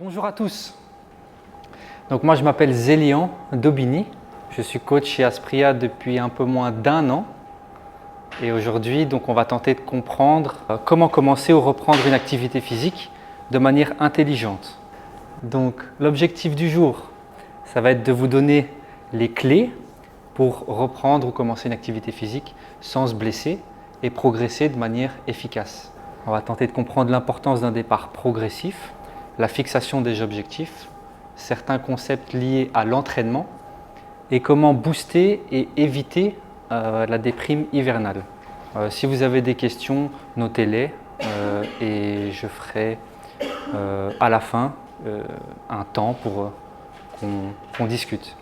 Bonjour à tous. Donc moi je m'appelle Zélian Daubigny. Je suis coach chez Aspria depuis un peu moins d'1 an. Et aujourd'hui, on va tenter de comprendre comment commencer ou reprendre une activité physique de manière intelligente. Donc l'objectif du jour, ça va être de vous donner les clés pour reprendre ou commencer une activité physique sans se blesser et progresser de manière efficace. On va tenter de comprendre l'importance d'un départ progressif, la fixation des objectifs, certains concepts liés à l'entraînement et comment booster et éviter la déprime hivernale. Si vous avez des questions, notez-les et je ferai à la fin un temps pour qu'on discute.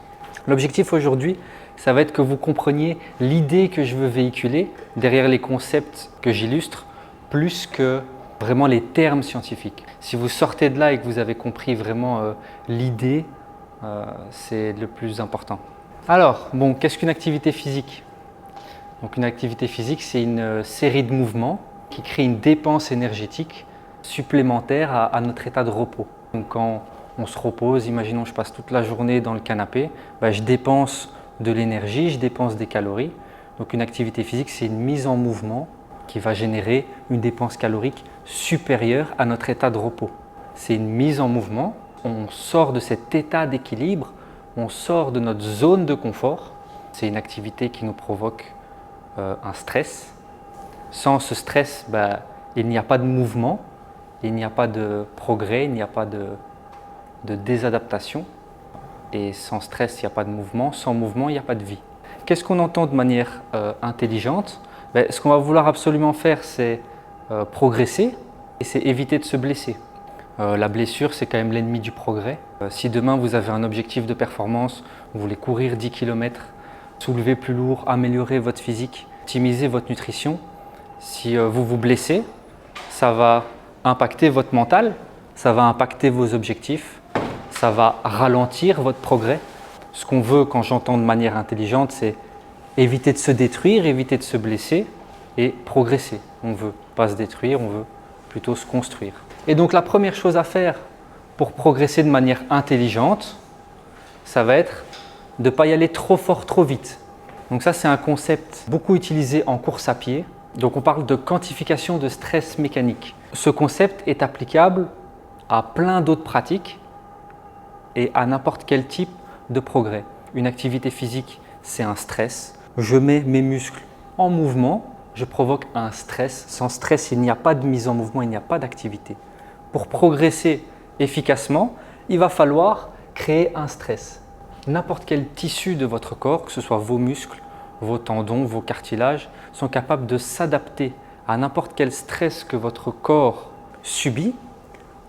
L'objectif aujourd'hui, ça va être que vous compreniez l'idée que je veux véhiculer derrière les concepts que j'illustre, plus que vraiment les termes scientifiques. Si vous sortez de là et que vous avez compris vraiment l'idée, c'est le plus important. Alors, qu'est-ce qu'une activité physique? Donc, une activité physique, c'est une série de mouvements qui créent une dépense énergétique supplémentaire à notre état de repos. Donc, quand on se repose, imaginons je passe toute la journée dans le canapé, je dépense de l'énergie, je dépense des calories. Donc, une activité physique, c'est une mise en mouvement qui va générer une dépense calorique supérieure à notre état de repos. C'est une mise en mouvement, on sort de cet état d'équilibre, on sort de notre zone de confort. C'est une activité qui nous provoque un stress. Sans ce stress, il n'y a pas de mouvement, il n'y a pas de progrès, il n'y a pas de désadaptation. Et sans stress, il n'y a pas de mouvement, sans mouvement, il n'y a pas de vie. Qu'est-ce qu'on entend de manière intelligente? Ce qu'on va vouloir absolument faire, c'est progresser et c'est éviter de se blesser. La blessure, c'est quand même l'ennemi du progrès. Si demain vous avez un objectif de performance, vous voulez courir 10 km, soulever plus lourd, améliorer votre physique, optimiser votre nutrition, si vous vous blessez, ça va impacter votre mental, ça va impacter vos objectifs, ça va ralentir votre progrès. Ce qu'on veut quand j'entends de manière intelligente, c'est éviter de se détruire, éviter de se blesser et progresser. On ne veut pas se détruire, on veut plutôt se construire. Et donc la première chose à faire pour progresser de manière intelligente, ça va être de ne pas y aller trop fort, trop vite. Donc ça, c'est un concept beaucoup utilisé en course à pied. Donc on parle de quantification de stress mécanique. Ce concept est applicable à plein d'autres pratiques et à n'importe quel type de progrès. Une activité physique, c'est un stress. Je mets mes muscles en mouvement, je provoque un stress. Sans stress, il n'y a pas de mise en mouvement, il n'y a pas d'activité. Pour progresser efficacement, il va falloir créer un stress. N'importe quel tissu de votre corps, que ce soit vos muscles, vos tendons, vos cartilages, sont capables de s'adapter à n'importe quel stress que votre corps subit,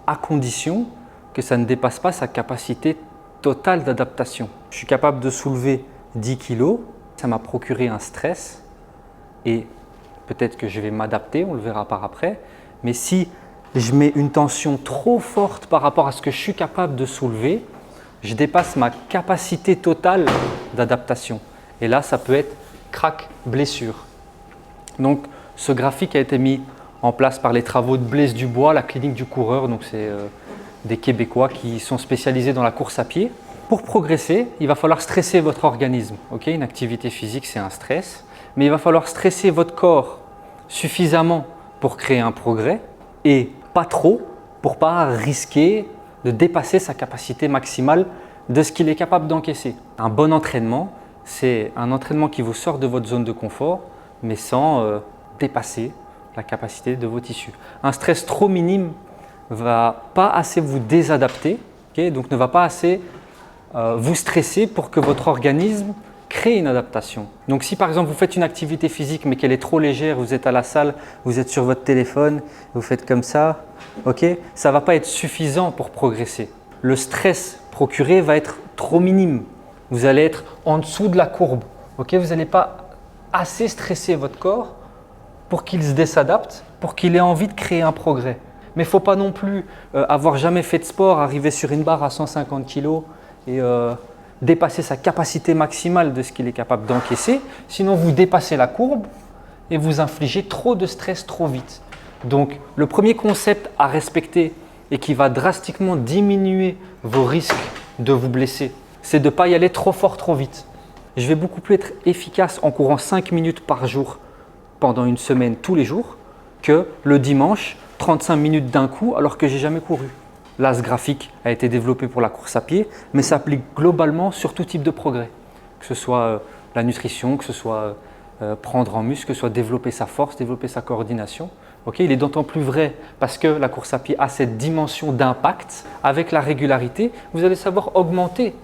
à condition que ça ne dépasse pas sa capacité totale d'adaptation. Je suis capable de soulever 10 kg, ça m'a procuré un stress et peut-être que je vais m'adapter, on le verra par après. Mais si je mets une tension trop forte par rapport à ce que je suis capable de soulever, je dépasse ma capacité totale d'adaptation. Et là, ça peut être crack, blessure. Donc, ce graphique a été mis en place par les travaux de Blaise Dubois, la clinique du coureur. Donc, c'est des Québécois qui sont spécialisés dans la course à pied. Pour progresser, il va falloir stresser votre organisme. Une activité physique, c'est un stress. Mais il va falloir stresser votre corps suffisamment pour créer un progrès et pas trop pour ne pas risquer de dépasser sa capacité maximale de ce qu'il est capable d'encaisser. Un bon entraînement, c'est un entraînement qui vous sort de votre zone de confort, mais sans dépasser la capacité de vos tissus. Un stress trop minime ne va pas assez vous désadapter, donc ne va pas assez vous stresser pour que votre organisme crée une adaptation. Donc si par exemple vous faites une activité physique mais qu'elle est trop légère, vous êtes à la salle, vous êtes sur votre téléphone, vous faites comme ça, ça ne va pas être suffisant pour progresser. Le stress procuré va être trop minime. Vous allez être en dessous de la courbe. Vous n'allez pas assez stresser votre corps pour qu'il se désadapte, pour qu'il ait envie de créer un progrès. Mais il ne faut pas non plus avoir jamais fait de sport, arriver sur une barre à 150 kg et dépasser sa capacité maximale de ce qu'il est capable d'encaisser. Sinon, vous dépassez la courbe et vous infligez trop de stress trop vite. Donc, le premier concept à respecter et qui va drastiquement diminuer vos risques de vous blesser, c'est de ne pas y aller trop fort, trop vite. Je vais beaucoup plus être efficace en courant 5 minutes par jour pendant une semaine, tous les jours, que le dimanche, 35 minutes d'un coup alors que j'ai jamais couru. Là, ce graphique a été développé pour la course à pied, mais s'applique globalement sur tout type de progrès, que ce soit la nutrition, que ce soit prendre en muscle, que ce soit développer sa force, développer sa coordination. Okay, il est d'autant plus vrai parce que la course à pied a cette dimension d'impact. Avec la régularité, vous allez savoir augmenter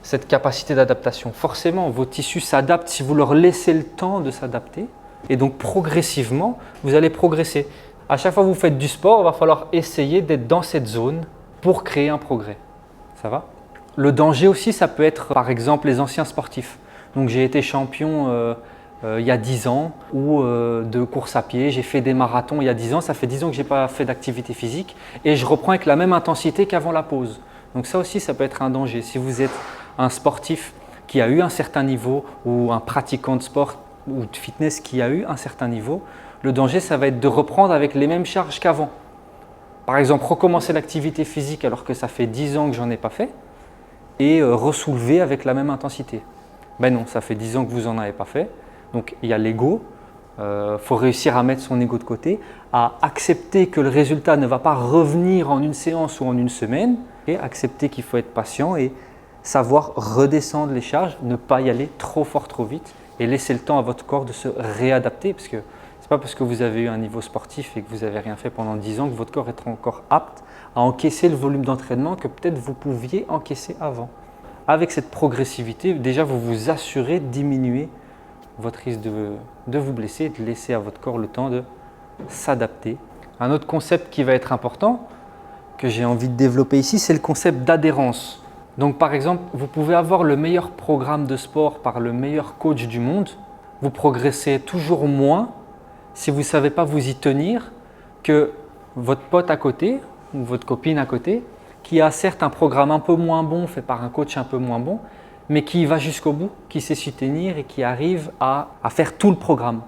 cette capacité d'adaptation. Forcément, vos tissus s'adaptent si vous leur laissez le temps de s'adapter. Et donc, progressivement, vous allez progresser. À chaque fois que vous faites du sport, il va falloir essayer d'être dans cette zone pour créer un progrès. Ça va? Le danger aussi, ça peut être par exemple les anciens sportifs. Donc, j'ai été champion il y a 10 ans ou de course à pied. J'ai fait des marathons il y a 10 ans. Ça fait 10 ans que je n'ai pas fait d'activité physique et je reprends avec la même intensité qu'avant la pause. Donc ça aussi, ça peut être un danger. Si vous êtes un sportif qui a eu un certain niveau ou un pratiquant de sport ou de fitness qui a eu un certain niveau, le danger, ça va être de reprendre avec les mêmes charges qu'avant. Par exemple, recommencer l'activité physique alors que ça fait 10 ans que j'en ai pas fait et ressoulever avec la même intensité. Ben non, ça fait 10 ans que vous n'en avez pas fait. Donc il y a l'ego. Faut réussir à mettre son ego de côté, à accepter que le résultat ne va pas revenir en une séance ou en une semaine et accepter qu'il faut être patient et savoir redescendre les charges, ne pas y aller trop fort, trop vite et laisser le temps à votre corps de se réadapter parce que ce n'est pas parce que vous avez eu un niveau sportif et que vous n'avez rien fait pendant 10 ans que votre corps est encore apte à encaisser le volume d'entraînement que peut-être vous pouviez encaisser avant. Avec cette progressivité, déjà vous vous assurez de diminuer votre risque de vous blesser et de laisser à votre corps le temps de s'adapter. Un autre concept qui va être important, que j'ai envie de développer ici, c'est le concept d'adhérence. Donc par exemple, vous pouvez avoir le meilleur programme de sport par le meilleur coach du monde, vous progressez toujours moins si vous ne savez pas vous y tenir que votre pote à côté ou votre copine à côté qui a certes un programme un peu moins bon fait par un coach un peu moins bon, mais qui va jusqu'au bout, qui sait s'y tenir et qui arrive à faire tout le programme.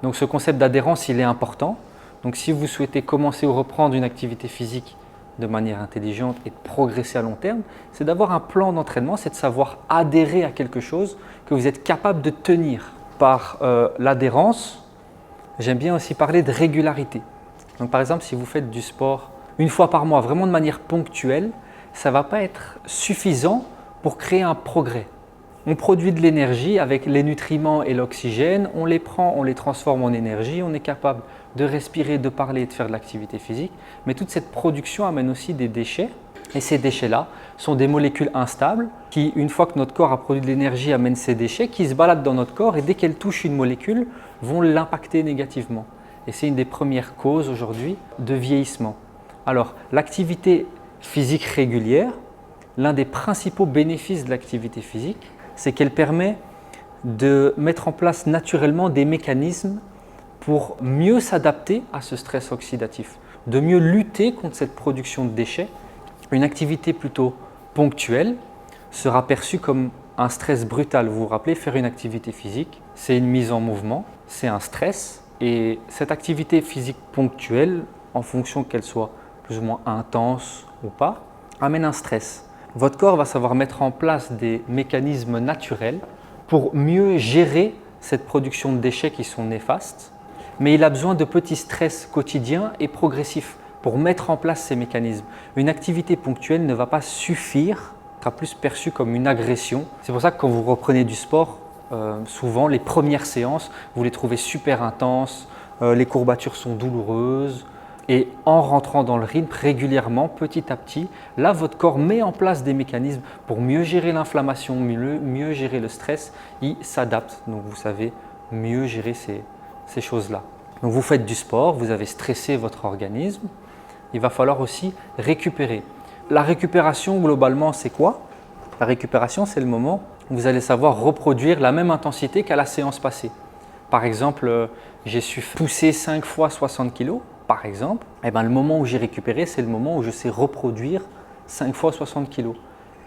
Donc ce concept d'adhérence, il est important. Donc si vous souhaitez commencer ou reprendre une activité physique de manière intelligente et de progresser à long terme, c'est d'avoir un plan d'entraînement, c'est de savoir adhérer à quelque chose que vous êtes capable de tenir. Par l'adhérence, j'aime bien aussi parler de régularité. Donc par exemple, si vous faites du sport une fois par mois, vraiment de manière ponctuelle, ça ne va pas être suffisant pour créer un progrès. On produit de l'énergie avec les nutriments et l'oxygène, on les prend, on les transforme en énergie, on est capable de respirer, de parler et de faire de l'activité physique. Mais toute cette production amène aussi des déchets et ces déchets-là sont des molécules instables qui, une fois que notre corps a produit de l'énergie, amènent ces déchets qui se baladent dans notre corps et dès qu'elles touchent une molécule, vont l'impacter négativement. Et c'est une des premières causes aujourd'hui de vieillissement. Alors, l'activité physique régulière, l'un des principaux bénéfices de l'activité physique, c'est qu'elle permet de mettre en place naturellement des mécanismes pour mieux s'adapter à ce stress oxydatif, de mieux lutter contre cette production de déchets. Une activité plutôt ponctuelle sera perçue comme un stress brutal. Vous vous rappelez, faire une activité physique, c'est une mise en mouvement, c'est un stress. Et cette activité physique ponctuelle, en fonction qu'elle soit plus ou moins intense ou pas, amène un stress. Votre corps va savoir mettre en place des mécanismes naturels pour mieux gérer cette production de déchets qui sont néfastes, mais il a besoin de petits stress quotidiens et progressifs pour mettre en place ces mécanismes. Une activité ponctuelle ne va pas suffire, sera plus perçue comme une agression. C'est pour ça que quand vous reprenez du sport, souvent les premières séances, vous les trouvez super intenses, les courbatures sont douloureuses. Et en rentrant dans le rythme régulièrement, petit à petit, là, votre corps met en place des mécanismes pour mieux gérer l'inflammation, mieux gérer le stress. Il s'adapte, donc vous savez mieux gérer ces choses-là. Donc vous faites du sport, vous avez stressé votre organisme. Il va falloir aussi récupérer. La récupération, globalement, c'est quoi? La récupération, c'est le moment où vous allez savoir reproduire la même intensité qu'à la séance passée. Par exemple, j'ai su pousser 5 fois 60 kg. Par exemple, le moment où j'ai récupéré, c'est le moment où je sais reproduire 5 fois 60 kg.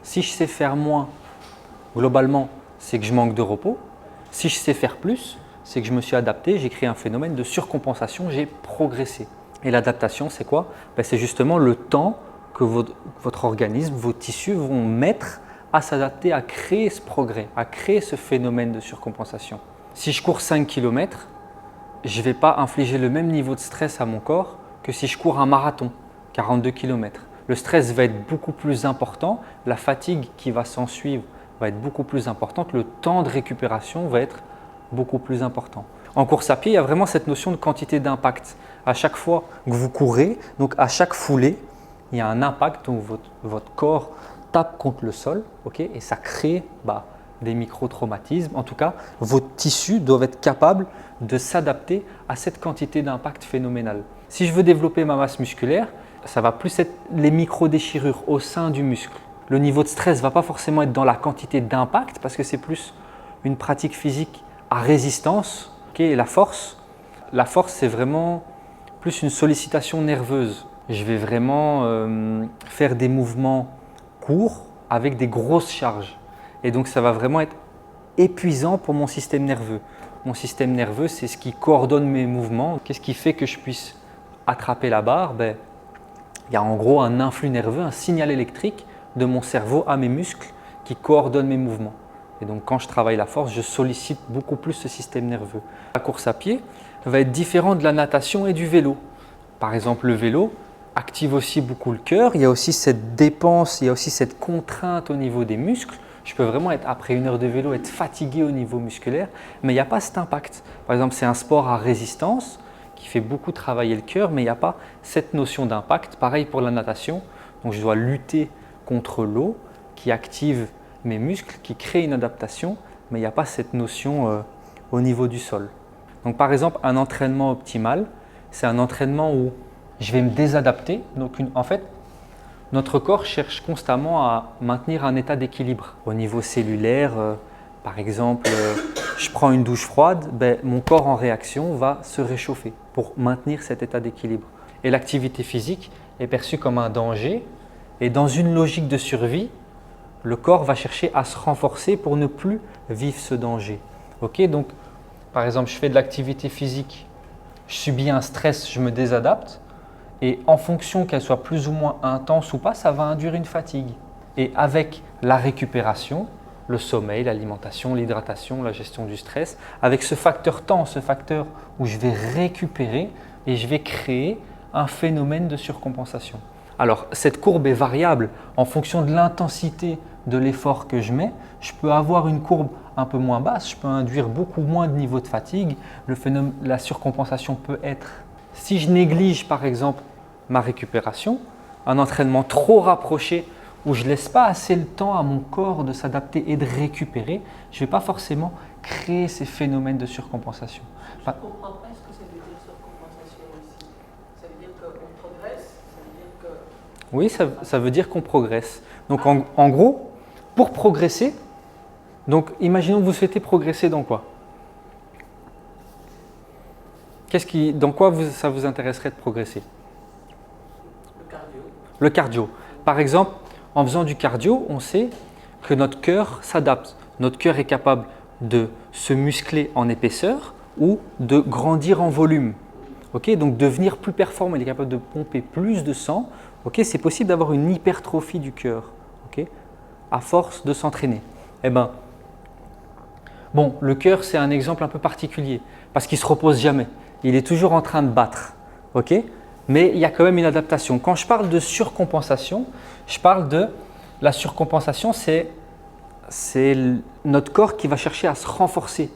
Si je sais faire moins, globalement, c'est que je manque de repos. Si je sais faire plus, c'est que je me suis adapté, j'ai créé un phénomène de surcompensation, j'ai progressé. Et l'adaptation, c'est quoi? C'est justement le temps que votre organisme, vos tissus vont mettre à s'adapter, à créer ce progrès, à créer ce phénomène de surcompensation. Si je cours 5 km, je ne vais pas infliger le même niveau de stress à mon corps que si je cours un marathon, 42 km. Le stress va être beaucoup plus important, la fatigue qui va s'en suivre va être beaucoup plus importante, le temps de récupération va être beaucoup plus important. En course à pied, il y a vraiment cette notion de quantité d'impact. À chaque fois que vous courez, donc à chaque foulée, il y a un impact, donc votre corps tape contre le sol, okay, et ça crée des micro-traumatismes. En tout cas, vos tissus doivent être capables de s'adapter à cette quantité d'impact phénoménal. Si je veux développer ma masse musculaire, ça va plus être les micro-déchirures au sein du muscle. Le niveau de stress ne va pas forcément être dans la quantité d'impact parce que c'est plus une pratique physique à résistance. Okay, et la force, c'est vraiment plus une sollicitation nerveuse. Je vais vraiment faire des mouvements courts avec des grosses charges. Et donc ça va vraiment être épuisant pour mon système nerveux. Mon système nerveux, c'est ce qui coordonne mes mouvements. Qu'est-ce qui fait que je puisse attraper la barre? Il y a en gros un influx nerveux, un signal électrique de mon cerveau à mes muscles qui coordonne mes mouvements. Et donc quand je travaille la force, je sollicite beaucoup plus ce système nerveux. La course à pied va être différente de la natation et du vélo. Par exemple, le vélo active aussi beaucoup le cœur. Il y a aussi cette dépense, il y a aussi cette contrainte au niveau des muscles. Je peux vraiment être, après une heure de vélo, être fatigué au niveau musculaire, mais il n'y a pas cet impact. Par exemple, c'est un sport à résistance qui fait beaucoup travailler le cœur, mais il n'y a pas cette notion d'impact. Pareil pour la natation, donc je dois lutter contre l'eau qui active mes muscles, qui crée une adaptation, mais il n'y a pas cette notion au niveau du sol. Donc par exemple, un entraînement optimal, c'est un entraînement où je vais me désadapter. Donc en fait, notre corps cherche constamment à maintenir un état d'équilibre. Au niveau cellulaire, par exemple, je prends une douche froide, mon corps en réaction va se réchauffer pour maintenir cet état d'équilibre. Et l'activité physique est perçue comme un danger. Et dans une logique de survie, le corps va chercher à se renforcer pour ne plus vivre ce danger. Okay, donc, par exemple, je fais de l'activité physique, je subis un stress, je me désadapte. Et en fonction qu'elle soit plus ou moins intense ou pas, ça va induire une fatigue. Et avec la récupération, le sommeil, l'alimentation, l'hydratation, la gestion du stress, avec ce facteur temps, ce facteur où je vais récupérer et je vais créer un phénomène de surcompensation. Alors, cette courbe est variable en fonction de l'intensité de l'effort que je mets. Je peux avoir une courbe un peu moins basse, je peux induire beaucoup moins de niveau de fatigue. La surcompensation peut être, si je néglige par exemple ma récupération, un entraînement trop rapproché où je ne laisse pas assez le temps à mon corps de s'adapter et de récupérer, je ne vais pas forcément créer ces phénomènes de surcompensation. Je ne comprends pas ce que ça veut dire surcompensation ici. Ça veut dire qu'on progresse? Ça veut dire que... Oui, ça veut dire qu'on progresse. Donc en gros, pour progresser, donc imaginons que vous souhaitez progresser dans quoi? Dans quoi ça vous intéresserait de progresser? Le cardio. Le cardio. Par exemple, en faisant du cardio, on sait que notre cœur s'adapte. Notre cœur est capable de se muscler en épaisseur ou de grandir en volume. Okay, donc devenir plus performant, il est capable de pomper plus de sang. Okay, c'est possible d'avoir une hypertrophie du cœur, okay, à force de s'entraîner. Bon, le cœur, c'est un exemple un peu particulier parce qu'il ne se repose jamais. Il est toujours en train de battre. Okay, mais il y a quand même une adaptation. Quand je parle de surcompensation, je parle de la surcompensation, c'est notre corps qui va chercher à se renforcer.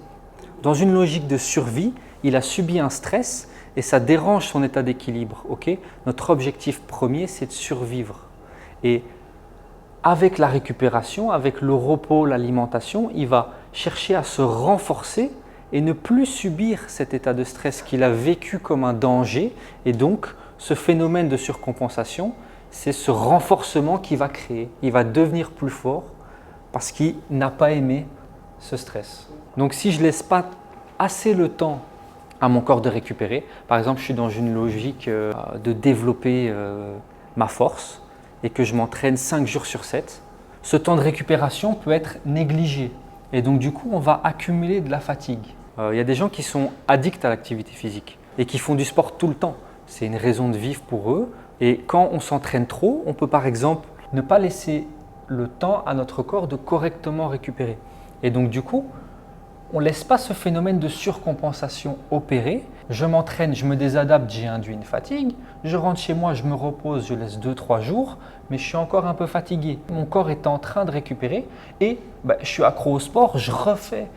Dans une logique de survie, il a subi un stress et ça dérange son état d'équilibre. Okay, notre objectif premier, c'est de survivre. Et avec la récupération, avec le repos, l'alimentation, il va chercher à se renforcer et ne plus subir cet état de stress qu'il a vécu comme un danger. Et donc, ce phénomène de surcompensation, c'est ce renforcement qu'il va créer. Il va devenir plus fort parce qu'il n'a pas aimé ce stress. Donc, si je ne laisse pas assez le temps à mon corps de récupérer, par exemple, je suis dans une logique de développer ma force et que je m'entraîne 5 jours sur 7, ce temps de récupération peut être négligé. Et donc, du coup, on va accumuler de la fatigue. Il y a des gens qui sont addicts à l'activité physique et qui font du sport tout le temps. c'est une raison de vivre pour eux. Et quand on s'entraîne trop, on peut par exemple ne pas laisser le temps à notre corps de correctement récupérer. Et donc du coup, on ne laisse pas ce phénomène de surcompensation opérer. Je m'entraîne, je me désadapte, j'ai induit une fatigue. Je rentre chez moi, je me repose, je laisse 2-3 jours, mais je suis encore un peu fatigué. Mon corps est en train de récupérer et je suis accro au sport, je refais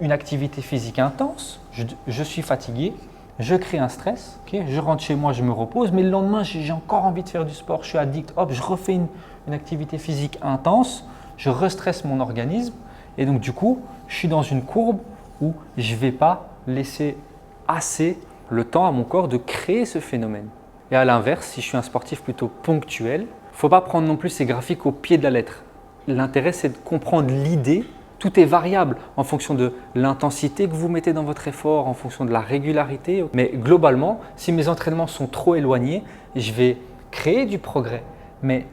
une activité physique intense, je suis fatigué, je crée un stress, je rentre chez moi, je me repose, mais le lendemain, j'ai encore envie de faire du sport, je suis addict, hop, je refais une activité physique intense, je restresse mon organisme et donc du coup, je suis dans une courbe où je ne vais pas laisser assez le temps à mon corps de créer ce phénomène. Et à l'inverse, si je suis un sportif plutôt ponctuel, il ne faut pas prendre non plus ces graphiques au pied de la lettre. L'intérêt, c'est de comprendre l'idée. Tout est variable en fonction de l'intensité que vous mettez dans votre effort, en fonction de la régularité. Mais globalement, si mes entraînements sont trop éloignés, je vais créer du progrès. Mais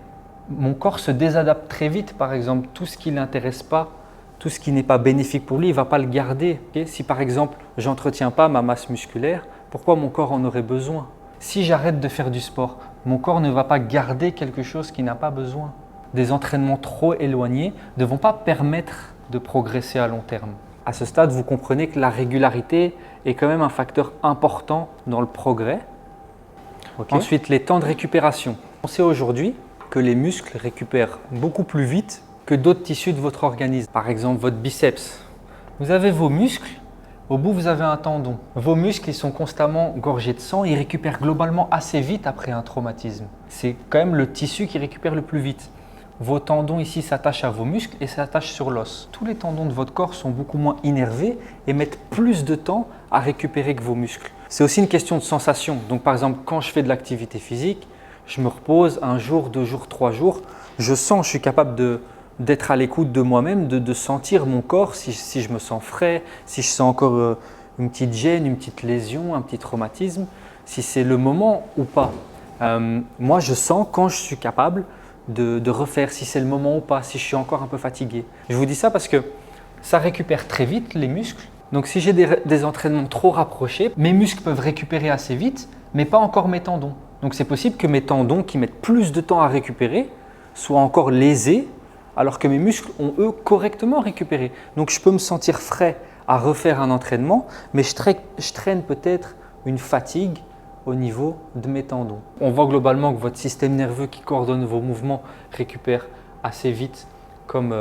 mon corps se désadapte très vite. Par exemple, tout ce qui ne l'intéresse pas, tout ce qui n'est pas bénéfique pour lui, il ne va pas le garder. Si par exemple, je n'entretiens pas ma masse musculaire, pourquoi mon corps en aurait besoin? Si j'arrête de faire du sport, mon corps ne va pas garder quelque chose qu'il n'a pas besoin. Des entraînements trop éloignés ne vont pas permettre de progresser à long terme. À ce stade, vous comprenez que la régularité est quand même un facteur important dans le progrès. Ensuite, les temps de récupération. On sait aujourd'hui que les muscles récupèrent beaucoup plus vite que d'autres tissus de votre organisme. Par exemple, votre biceps. Vous avez vos muscles, au bout vous avez un tendon. Vos muscles ils sont constamment gorgés de sang, ils récupèrent globalement assez vite après un traumatisme. C'est quand même le tissu qui récupère le plus vite. Vos tendons ici s'attachent à vos muscles et s'attachent sur l'os. Tous les tendons de votre corps sont beaucoup moins innervés et mettent plus de temps à récupérer que vos muscles. C'est aussi une question de sensation. Donc par exemple, quand je fais de l'activité physique, je me repose 1 jour, 2 jours, 3 jours. Je suis capable d'être à l'écoute de moi-même, de sentir mon corps, si je me sens frais, si je sens encore une petite gêne, une petite lésion, un petit traumatisme, si c'est le moment ou pas. Moi, je sens quand je suis capable de refaire, si c'est le moment ou pas, si je suis encore un peu fatigué. Je vous dis ça parce que ça récupère très vite les muscles. Donc si j'ai des entraînements trop rapprochés, mes muscles peuvent récupérer assez vite, mais pas encore mes tendons. Donc c'est possible que mes tendons qui mettent plus de temps à récupérer soient encore lésés, alors que mes muscles ont eux correctement récupéré. Donc je peux me sentir frais à refaire un entraînement, mais je traîne peut-être une fatigue au niveau de mes tendons. On voit globalement que votre système nerveux qui coordonne vos mouvements récupère assez vite comme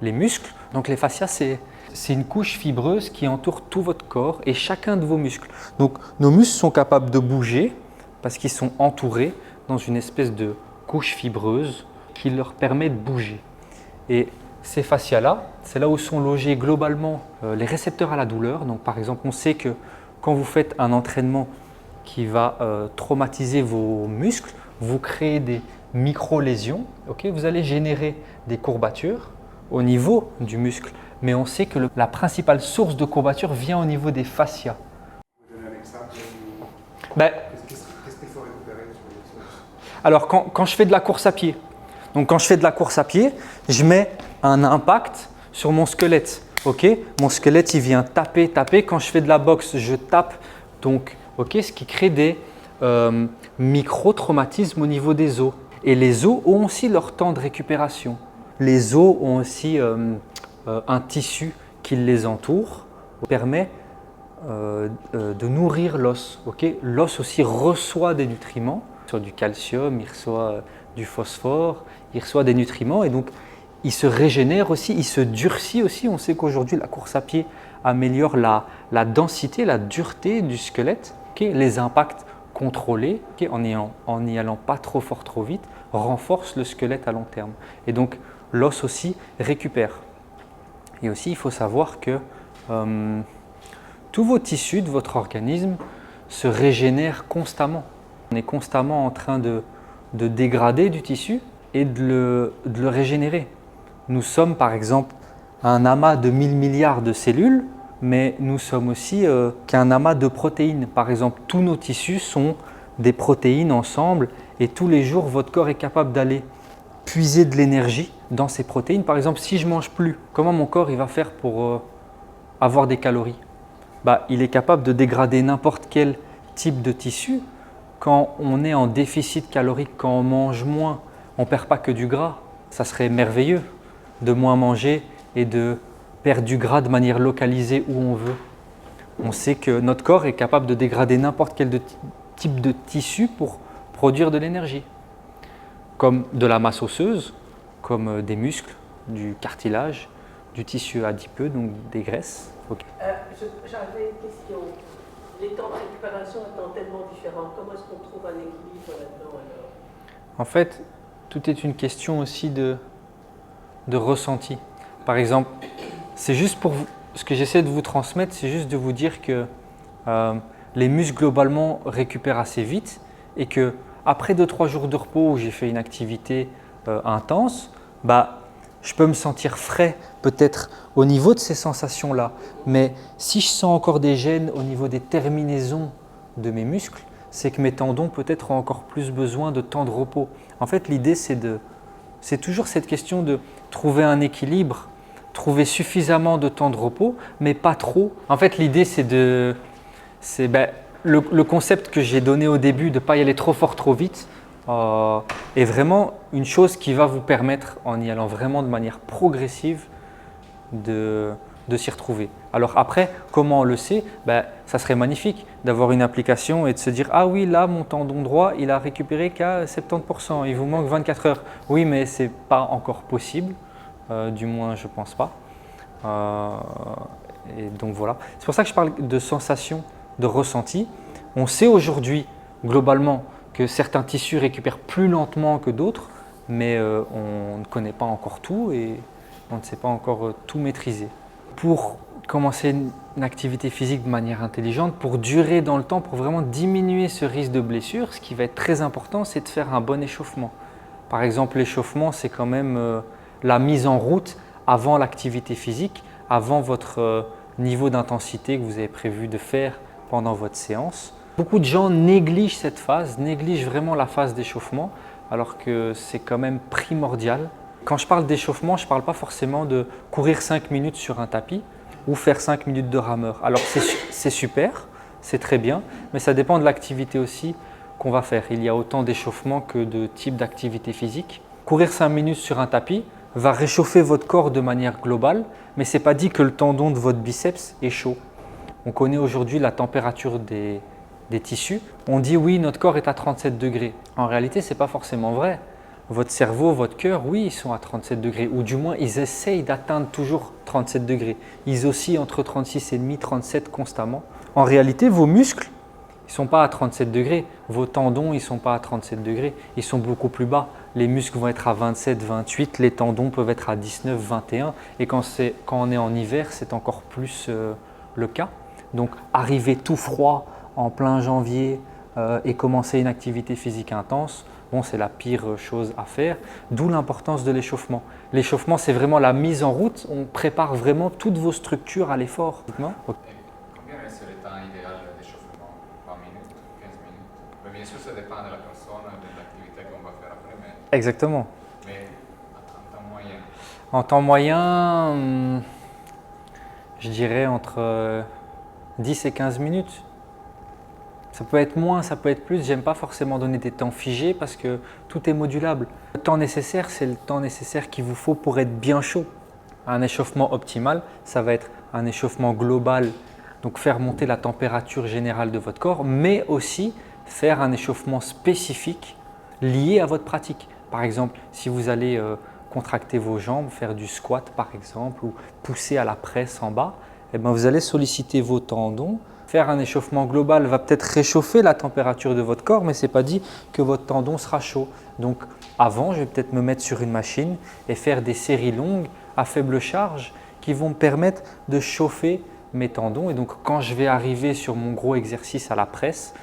les muscles. Donc les fascias, c'est une couche fibreuse qui entoure tout votre corps et chacun de vos muscles. Donc nos muscles sont capables de bouger parce qu'ils sont entourés dans une espèce de couche fibreuse qui leur permet de bouger. Et ces fascias-là, c'est là où sont logés globalement les récepteurs à la douleur. Donc par exemple, on sait que quand vous faites un entraînement qui va traumatiser vos muscles, vous créez des micro-lésions, vous allez générer des courbatures au niveau du muscle. Mais on sait que la principale source de courbature vient au niveau des fascias. Vous pouvez donner un exemple Qu'est-ce qu'il faut récupérer sur les choses? Alors quand je fais de la course à pied, je mets un impact sur mon squelette. Mon squelette il vient taper. Quand je fais de la boxe, je tape. Donc, ce qui crée des micro-traumatismes au niveau des os. Et les os ont aussi leur temps de récupération. Les os ont aussi un tissu qui les entoure, qui permet de nourrir l'os. L'os aussi reçoit des nutriments, il reçoit du calcium, il reçoit du phosphore, il reçoit des nutriments et donc il se régénère aussi, il se durcit aussi. On sait qu'aujourd'hui la course à pied améliore la densité, la dureté du squelette. Les impacts contrôlés, en n'y allant pas trop fort, trop vite, renforcent le squelette à long terme. Et donc l'os aussi récupère. Et aussi il faut savoir que tous vos tissus de votre organisme se régénèrent constamment. On est constamment en train de dégrader du tissu et de le régénérer. Nous sommes par exemple un amas de 1000 milliards de cellules, mais nous sommes aussi qu'un amas de protéines. Par exemple, tous nos tissus sont des protéines ensemble et tous les jours, votre corps est capable d'aller puiser de l'énergie dans ces protéines. Par exemple, si je ne mange plus, comment mon corps il va faire pour avoir des calories? Il est capable de dégrader n'importe quel type de tissu quand on est en déficit calorique, quand on mange moins, on ne perd pas que du gras. Ça serait merveilleux de moins manger et de perdre du gras de manière localisée où on veut. On sait que notre corps est capable de dégrader n'importe quel type de tissu pour produire de l'énergie, comme de la masse osseuse, comme des muscles, du cartilage, du tissu adipeux, donc des graisses. Okay. J'avais une question. Les temps de récupération étant tellement différents, comment est-ce qu'on trouve un équilibre là-dedans alors? En fait, tout est une question aussi de ressenti. Par exemple, c'est juste pour vous, ce que j'essaie de vous transmettre, c'est juste de vous dire que les muscles globalement récupèrent assez vite et que après 2-3 jours de repos où j'ai fait une activité intense, je peux me sentir frais peut-être au niveau de ces sensations-là. Mais si je sens encore des gênes au niveau des terminaisons de mes muscles, c'est que mes tendons peut-être ont encore plus besoin de temps de repos. En fait, l'idée, c'est toujours cette question de trouver un équilibre, trouver suffisamment de temps de repos, mais pas trop. En fait, l'idée, c'est le concept que j'ai donné au début de ne pas y aller trop fort, trop vite, est vraiment une chose qui va vous permettre, en y allant vraiment de manière progressive, de s'y retrouver. Alors après, comment on le sait? Ça serait magnifique d'avoir une application et de se dire « Ah oui, là, mon tendon droit, il a récupéré qu'à 70%, il vous manque 24 heures. » Oui, mais ce n'est pas encore possible, du moins je ne pense pas. Et donc voilà. C'est pour ça que je parle de sensation, de ressenti. On sait aujourd'hui, globalement, que certains tissus récupèrent plus lentement que d'autres, mais on ne connaît pas encore tout et on ne sait pas encore tout maîtriser. Pour commencer une activité physique de manière intelligente, pour durer dans le temps, pour vraiment diminuer ce risque de blessure, ce qui va être très important, c'est de faire un bon échauffement. Par exemple, l'échauffement, c'est quand même la mise en route avant l'activité physique, avant votre niveau d'intensité que vous avez prévu de faire pendant votre séance. Beaucoup de gens négligent cette phase, négligent vraiment la phase d'échauffement, alors que c'est quand même primordial. Quand je parle d'échauffement, je ne parle pas forcément de courir 5 minutes sur un tapis ou faire 5 minutes de rameur. Alors c'est super, c'est très bien, mais ça dépend de l'activité aussi qu'on va faire. Il y a autant d'échauffement que de types d'activité physique. Courir 5 minutes sur un tapis va réchauffer votre corps de manière globale, mais ce n'est pas dit que le tendon de votre biceps est chaud. On connaît aujourd'hui la température des tissus. On dit oui, notre corps est à 37 degrés. En réalité, ce n'est pas forcément vrai. Votre cerveau, votre cœur, oui, ils sont à 37 degrés, ou du moins ils essayent d'atteindre toujours 37 degrés. Ils oscillent entre 36,5 et 37 constamment. En réalité, vos muscles, ils ne sont pas à 37 degrés. Vos tendons, ils ne sont pas à 37 degrés. Ils sont beaucoup plus bas. Les muscles vont être à 27, 28, les tendons peuvent être à 19, 21. Et quand on est en hiver, c'est encore plus le cas. Donc, arriver tout froid en plein janvier et commencer une activité physique intense, c'est la pire chose à faire, d'où l'importance de l'échauffement. L'échauffement, c'est vraiment la mise en route, on prépare vraiment toutes vos structures à l'effort. Combien est le temps idéal d'échauffement? 20 minutes, 15 minutes? Mais bien sûr, ça dépend de la personne, de l'activité qu'on va faire après. Mais... Exactement. Mais en temps moyen? En temps moyen, je dirais entre 10 et 15 minutes. Ça peut être moins, ça peut être plus. J'aime pas forcément donner des temps figés parce que tout est modulable. Le temps nécessaire, c'est le temps nécessaire qu'il vous faut pour être bien chaud. Un échauffement optimal, ça va être un échauffement global, donc faire monter la température générale de votre corps, mais aussi faire un échauffement spécifique lié à votre pratique. Par exemple, si vous allez contracter vos jambes, faire du squat par exemple, ou pousser à la presse en bas, vous allez solliciter vos tendons. Faire un échauffement global va peut-être réchauffer la température de votre corps, mais ce n'est pas dit que votre tendon sera chaud. Donc avant, je vais peut-être me mettre sur une machine et faire des séries longues à faible charge qui vont me permettre de chauffer mes tendons. Et donc quand je vais arriver sur mon gros exercice à la presse,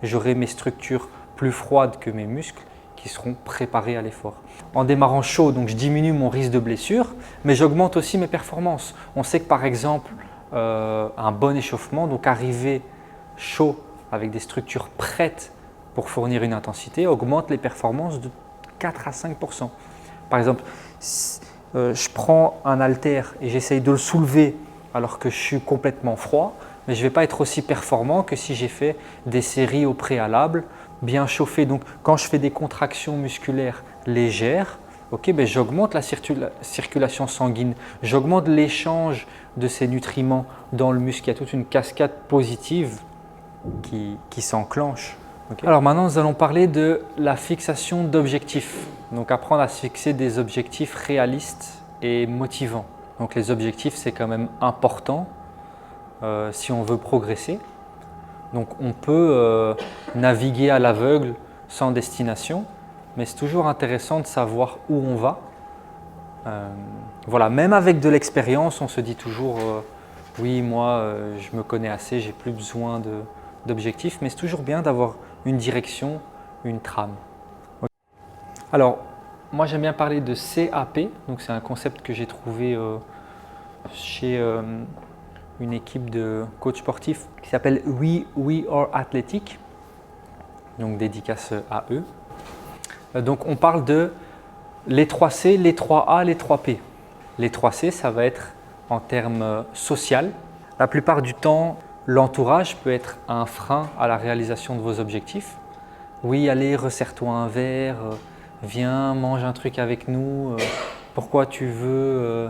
j'aurai mes structures plus froides que mes muscles qui seront préparés à l'effort. En démarrant chaud, donc je diminue mon risque de blessure, mais j'augmente aussi mes performances. On sait que par exemple, un bon échauffement, donc arriver chaud avec des structures prêtes pour fournir une intensité, augmente les performances de 4 à 5%. Par exemple, je prends un haltère et j'essaye de le soulever alors que je suis complètement froid, mais je ne vais pas être aussi performant que si j'ai fait des séries au préalable bien chauffé. Donc quand je fais des contractions musculaires légères, ok, ben, j'augmente la circulation sanguine, j'augmente l'échange de ces nutriments dans le muscle. Il y a toute une cascade positive qui s'enclenche. Okay. Alors maintenant, nous allons parler de la fixation d'objectifs. Donc apprendre à se fixer des objectifs réalistes et motivants. Donc les objectifs, c'est quand même important si on veut progresser. Donc on peut naviguer à l'aveugle sans destination, mais c'est toujours intéressant de savoir où on va. Voilà, même avec de l'expérience, on se dit toujours oui, moi je me connais assez, j'ai plus besoin d'objectifs, mais c'est toujours bien d'avoir une direction, une trame. Okay. Alors, moi j'aime bien parler de CAP, donc c'est un concept que j'ai trouvé chez une équipe de coachs sportifs qui s'appelle We Are Athletic, donc dédicace à eux. Donc on parle de les 3C, les 3A, les 3P. Les 3C, ça va être en termes social. La plupart du temps, l'entourage peut être un frein à la réalisation de vos objectifs. Oui, allez, resserre-toi un verre, viens, mange un truc avec nous. Pourquoi tu veux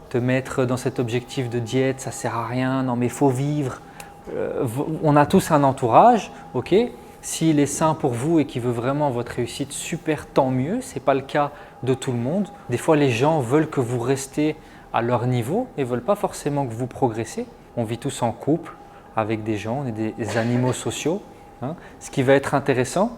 te mettre dans cet objectif de diète, ça ne sert à rien, non mais il faut vivre. On a tous un entourage, ok. S'il est sain pour vous et qu'il veut vraiment votre réussite, super, tant mieux. Ce n'est pas le cas de tout le monde. Des fois, les gens veulent que vous restiez à leur niveau et ne veulent pas forcément que vous progressez. On vit tous en couple avec des gens, on est des animaux sociaux. Hein. Ce qui va être intéressant,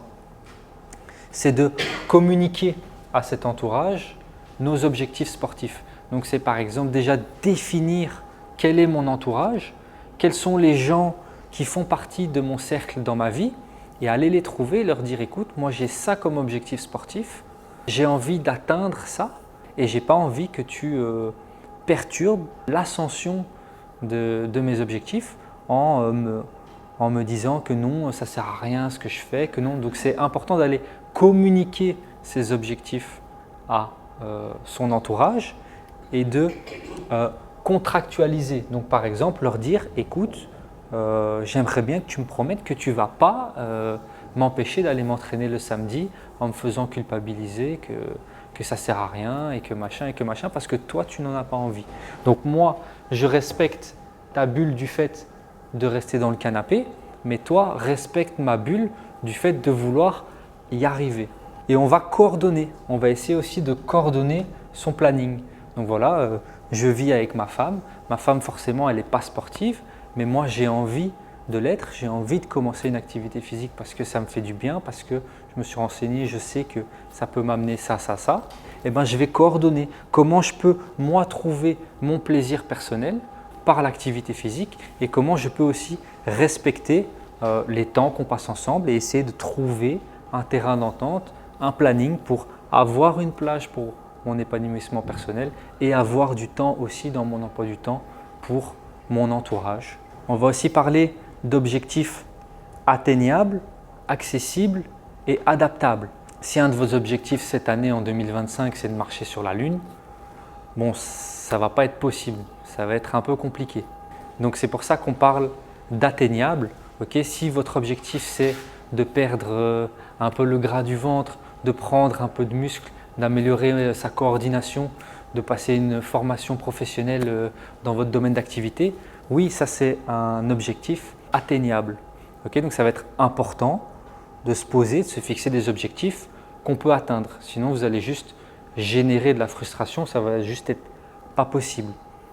c'est de communiquer à cet entourage nos objectifs sportifs. Donc c'est par exemple déjà définir quel est mon entourage, quels sont les gens qui font partie de mon cercle dans ma vie et aller les trouver et leur dire écoute, moi j'ai ça comme objectif sportif, j'ai envie d'atteindre ça et j'ai pas envie que tu perturbes l'ascension de mes objectifs en me disant que non, ça sert à rien ce que je fais, que non. Donc c'est important d'aller communiquer ces objectifs à son entourage et de contractualiser. Donc par exemple, leur dire écoute, j'aimerais bien que tu me promettes que tu ne vas pas m'empêcher d'aller m'entraîner le samedi en me faisant culpabiliser, que ça ne sert à rien et que machin, parce que toi, tu n'en as pas envie. Donc moi, je respecte ta bulle du fait de rester dans le canapé, mais toi, respecte ma bulle du fait de vouloir y arriver. Et on va coordonner, on va essayer aussi de coordonner son planning. Donc voilà, je vis avec ma femme forcément elle n'est pas sportive, mais moi j'ai envie de l'être, j'ai envie de commencer une activité physique parce que ça me fait du bien, parce que je me suis renseigné, je sais que ça peut m'amener ça. Et ben je vais coordonner comment je peux moi trouver mon plaisir personnel par l'activité physique et comment je peux aussi respecter les temps qu'on passe ensemble et essayer de trouver un terrain d'entente, un planning pour avoir une plage pour mon épanouissement personnel et avoir du temps aussi dans mon emploi du temps pour mon entourage. On va aussi parler d'objectifs atteignables, accessibles et adaptables. Si un de vos objectifs cette année en 2025 c'est de marcher sur la Lune, bon ça ne va pas être possible, ça va être un peu compliqué. Donc c'est pour ça qu'on parle d'atteignable. Okay, si votre objectif c'est de perdre un peu le gras du ventre, de prendre un peu de muscle, d'améliorer sa coordination, de passer une formation professionnelle dans votre domaine d'activité, oui, ça c'est un objectif atteignable. Okay, donc ça va être important de se poser, de se fixer des objectifs qu'on peut atteindre. Sinon, vous allez juste générer de la frustration, ça va juste être pas possible.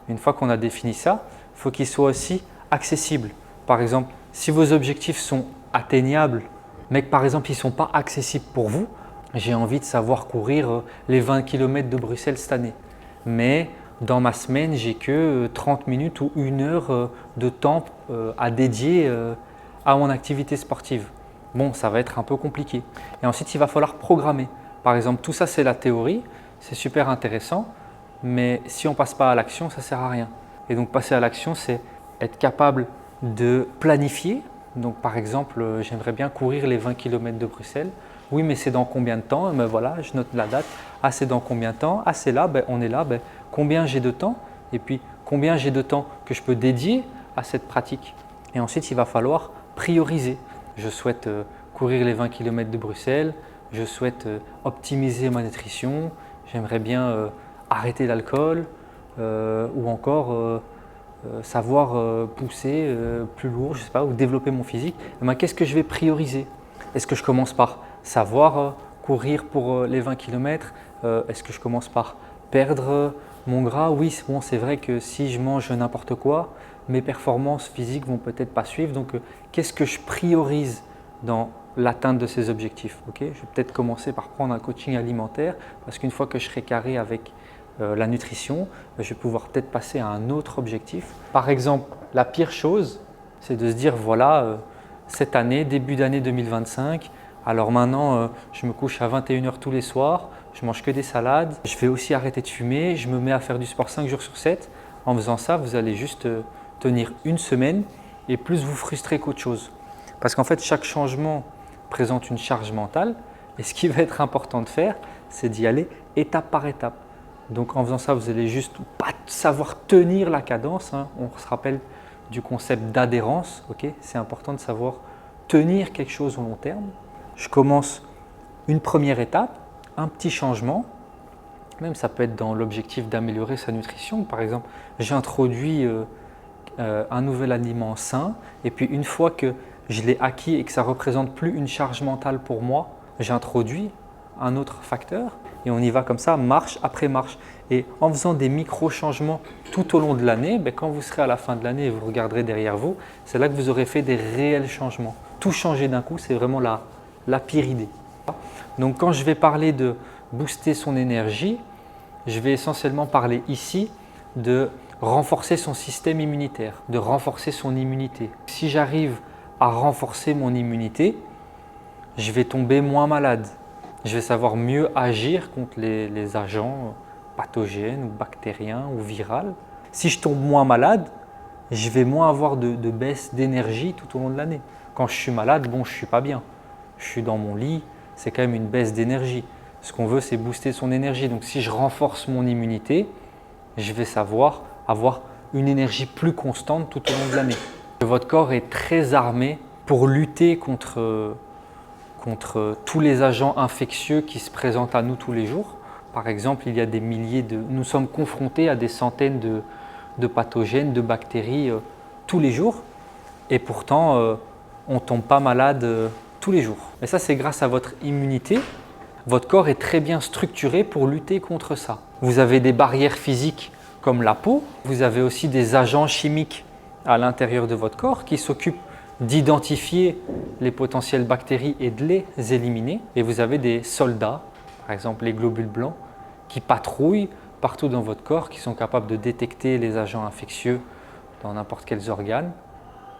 Une fois qu'on a défini ça, il faut qu'ils soient aussi accessibles. Par exemple, si vos objectifs sont atteignables, mais que par exemple ils ne sont pas accessibles pour vous, j'ai envie de savoir courir les 20 km de Bruxelles cette année. Mais dans ma semaine, j'ai que 30 minutes ou 1 heure de temps à dédier à mon activité sportive. Bon, ça va être un peu compliqué. Et ensuite, il va falloir programmer. Par exemple, tout ça, c'est la théorie, c'est super intéressant, mais si on ne passe pas à l'action, ça ne sert à rien. Et donc, passer à l'action, c'est être capable de planifier. Donc, par exemple, j'aimerais bien courir les 20 km de Bruxelles. Oui, mais c'est dans combien de temps? Ben voilà, je note la date. Ah, c'est dans combien de temps? Ah, c'est là, ben, on est là. Ben, combien j'ai de temps? Et puis, combien j'ai de temps que je peux dédier à cette pratique? Et ensuite, il va falloir prioriser. Je souhaite courir les 20 km de Bruxelles, je souhaite optimiser ma nutrition, j'aimerais bien arrêter l'alcool ou encore savoir pousser plus lourd, je sais pas, ou développer mon physique. Qu'est-ce que je vais prioriser? Est-ce que je commence par savoir courir pour les 20 km? Est-ce que je commence par perdre mon gras? Oui, bon, c'est vrai que si je mange n'importe quoi, mes performances physiques vont peut-être pas suivre. Donc, qu'est-ce que je priorise dans l'atteinte de ces objectifs? Je vais peut-être commencer par prendre un coaching alimentaire parce qu'une fois que je serai carré avec la nutrition, je vais pouvoir peut-être passer à un autre objectif. Par exemple, la pire chose, c'est de se dire voilà, cette année, début d'année 2025, alors maintenant je me couche à 21h tous les soirs, je mange que des salades, je vais aussi arrêter de fumer, je me mets à faire du sport 5 jours sur 7. En faisant ça, vous allez juste tenir une semaine et plus vous frustrez qu'autre chose. Parce qu'en fait, chaque changement présente une charge mentale et ce qui va être important de faire, c'est d'y aller étape par étape. Donc en faisant ça, vous allez juste pas savoir tenir la cadence. On se rappelle du concept d'adhérence. C'est important de savoir tenir quelque chose au long terme. Je commence une première étape, un petit changement. Même ça peut être dans l'objectif d'améliorer sa nutrition. Par exemple, j'introduis un nouvel aliment sain et puis une fois que je l'ai acquis et que ça ne représente plus une charge mentale pour moi, j'introduis un autre facteur et on y va comme ça, marche après marche. Et en faisant des micro-changements tout au long de l'année, quand vous serez à la fin de l'année et vous regarderez derrière vous, c'est là que vous aurez fait des réels changements. Tout changer d'un coup, c'est vraiment la pire idée. Donc quand je vais parler de booster son énergie, je vais essentiellement parler ici de renforcer son système immunitaire, de renforcer son immunité. Si j'arrive à renforcer mon immunité, je vais tomber moins malade. Je vais savoir mieux agir contre les agents pathogènes ou bactériens ou virales. Si je tombe moins malade, je vais moins avoir de baisse d'énergie tout au long de l'année. Quand je suis malade, bon, je ne suis pas bien. Je suis dans mon lit, c'est quand même une baisse d'énergie. Ce qu'on veut, c'est booster son énergie. Donc si je renforce mon immunité, je vais savoir avoir une énergie plus constante tout au long de l'année. Votre corps est très armé pour lutter contre tous les agents infectieux qui se présentent à nous tous les jours. Par exemple, il y a des milliers nous sommes confrontés à des centaines de pathogènes, de bactéries tous les jours et pourtant on ne tombe pas malade tous les jours. Et ça, c'est grâce à votre immunité. Votre corps est très bien structuré pour lutter contre ça. Vous avez des barrières physiques comme la peau, vous avez aussi des agents chimiques à l'intérieur de votre corps qui s'occupent d'identifier les potentielles bactéries et de les éliminer. Et vous avez des soldats, par exemple les globules blancs, qui patrouillent partout dans votre corps, qui sont capables de détecter les agents infectieux dans n'importe quels organes,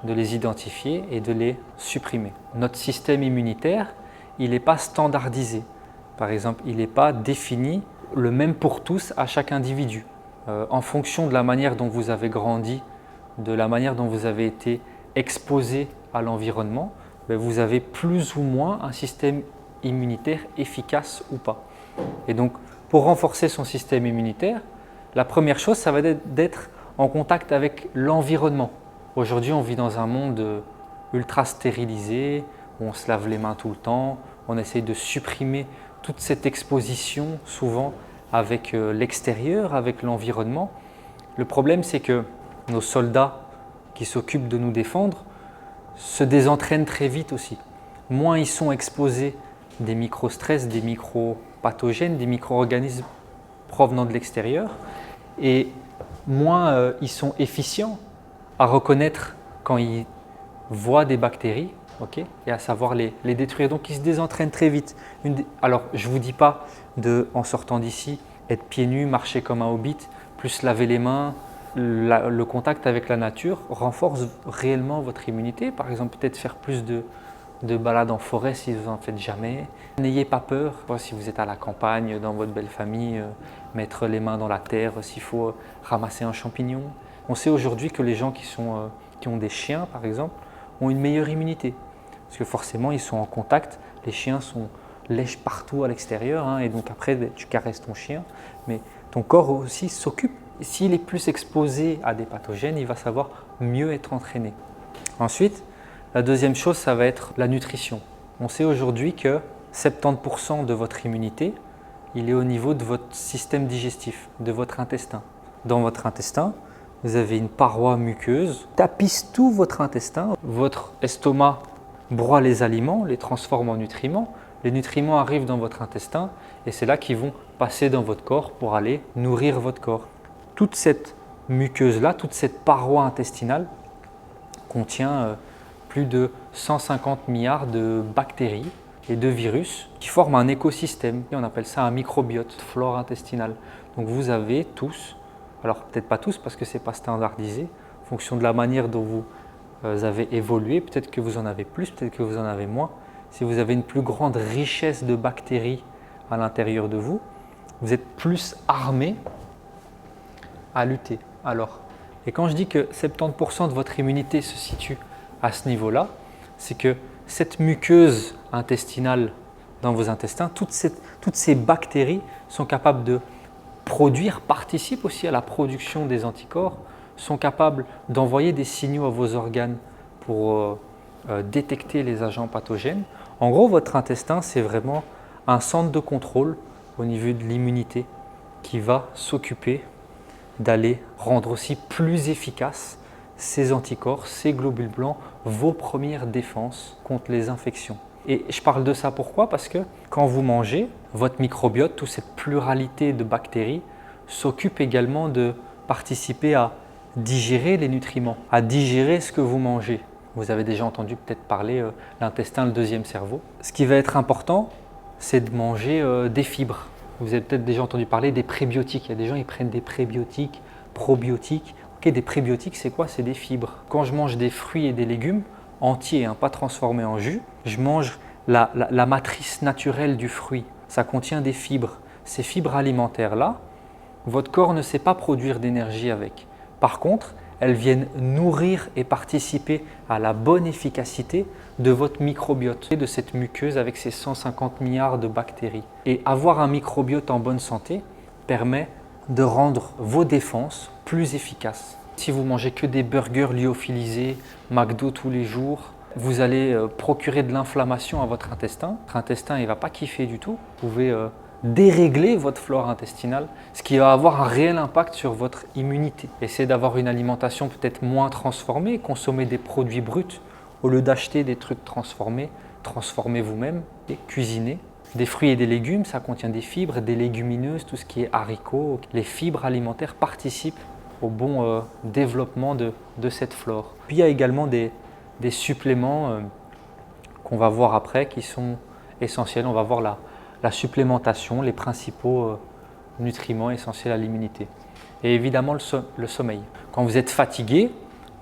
de les identifier et de les supprimer. Notre système immunitaire, il n'est pas standardisé. Par exemple, il n'est pas défini le même pour tous à chaque individu. En fonction de la manière dont vous avez grandi, de la manière dont vous avez été exposé à l'environnement, vous avez plus ou moins un système immunitaire efficace ou pas. Et donc, pour renforcer son système immunitaire, la première chose, ça va être d'être en contact avec l'environnement. Aujourd'hui, on vit dans un monde ultra stérilisé, où on se lave les mains tout le temps, on essaye de supprimer toute cette exposition, souvent avec l'extérieur, avec l'environnement. Le problème, c'est que nos soldats qui s'occupent de nous défendre se désentraînent très vite aussi. Moins ils sont exposés des micro-stress, des micro-pathogènes, des micro-organismes provenant de l'extérieur, et moins ils sont efficients à reconnaître quand ils voient des bactéries, et à savoir les détruire. Donc ils se désentraînent très vite. Alors je ne vous dis pas en sortant d'ici, être pieds nus, marcher comme un hobbit, plus laver les mains. Le contact avec la nature renforce réellement votre immunité. Par exemple, peut-être faire plus de balades en forêt si vous n'en faites jamais. N'ayez pas peur. Si vous êtes à la campagne, dans votre belle famille, mettre les mains dans la terre, s'il faut ramasser un champignon. On sait aujourd'hui que les gens qui ont des chiens, par exemple, ont une meilleure immunité. Parce que forcément, ils sont en contact. Les chiens lèchent partout à l'extérieur, et donc après, tu caresses ton chien. Mais ton corps aussi s'occupe. S'il est plus exposé à des pathogènes, il va savoir mieux être entraîné. Ensuite, la deuxième chose, ça va être la nutrition. On sait aujourd'hui que 70% de votre immunité, il est au niveau de votre système digestif, de votre intestin. Dans votre intestin, vous avez une paroi muqueuse, tapisse tout votre intestin. Votre estomac broie les aliments, les transforme en nutriments. Les nutriments arrivent dans votre intestin et c'est là qu'ils vont passer dans votre corps pour aller nourrir votre corps. Toute cette muqueuse-là, toute cette paroi intestinale contient plus de 150 milliards de bactéries et de virus qui forment un écosystème. Et on appelle ça un microbiote, flore intestinale. Donc vous avez tous, alors peut-être pas tous parce que ce n'est pas standardisé, en fonction de la manière dont vous avez évolué, peut-être que vous en avez plus, peut-être que vous en avez moins. Si vous avez une plus grande richesse de bactéries à l'intérieur de vous, vous êtes plus armé à lutter. Alors, et quand je dis que 70% de votre immunité se situe à ce niveau-là, c'est que cette muqueuse intestinale dans vos intestins, toutes ces bactéries sont capables de produire, participent aussi à la production des anticorps, sont capables d'envoyer des signaux à vos organes pour détecter les agents pathogènes. En gros, votre intestin, c'est vraiment un centre de contrôle au niveau de l'immunité qui va s'occuper d'aller rendre aussi plus efficaces ces anticorps, ces globules blancs, vos premières défenses contre les infections. Et je parle de ça pourquoi? Parce que quand vous mangez, votre microbiote, toute cette pluralité de bactéries, s'occupe également de participer à digérer les nutriments, à digérer ce que vous mangez. Vous avez déjà entendu peut-être parler l'intestin, le deuxième cerveau. Ce qui va être important, c'est de manger des fibres. Vous avez peut-être déjà entendu parler des prébiotiques. Il y a des gens qui prennent des prébiotiques, probiotiques. Ok, des prébiotiques, c'est quoi? C'est des fibres. Quand je mange des fruits et des légumes entiers, hein, pas transformés en jus, je mange la matrice naturelle du fruit. Ça contient des fibres. Ces fibres alimentaires-là, votre corps ne sait pas produire d'énergie avec. Par contre, elles viennent nourrir et participer à la bonne efficacité de votre microbiote, de cette muqueuse avec ses 150 milliards de bactéries. Et avoir un microbiote en bonne santé permet de rendre vos défenses plus efficaces. Si vous mangez que des burgers lyophilisés, McDo tous les jours, vous allez procurer de l'inflammation à votre intestin. Votre intestin ne va pas kiffer du tout. Vous pouvez dérégler votre flore intestinale, ce qui va avoir un réel impact sur votre immunité. Essayez d'avoir une alimentation peut-être moins transformée, consommer des produits bruts au lieu d'acheter des trucs transformés. Transformez vous-même et cuisinez. Des fruits et des légumes, ça contient des fibres, des légumineuses, tout ce qui est haricots. Les fibres alimentaires participent au bon développement de cette flore. Puis il y a également des suppléments qu'on va voir après qui sont essentiels. On va voir la supplémentation, les principaux nutriments essentiels à l'immunité. Et évidemment le sommeil. Quand vous êtes fatigué,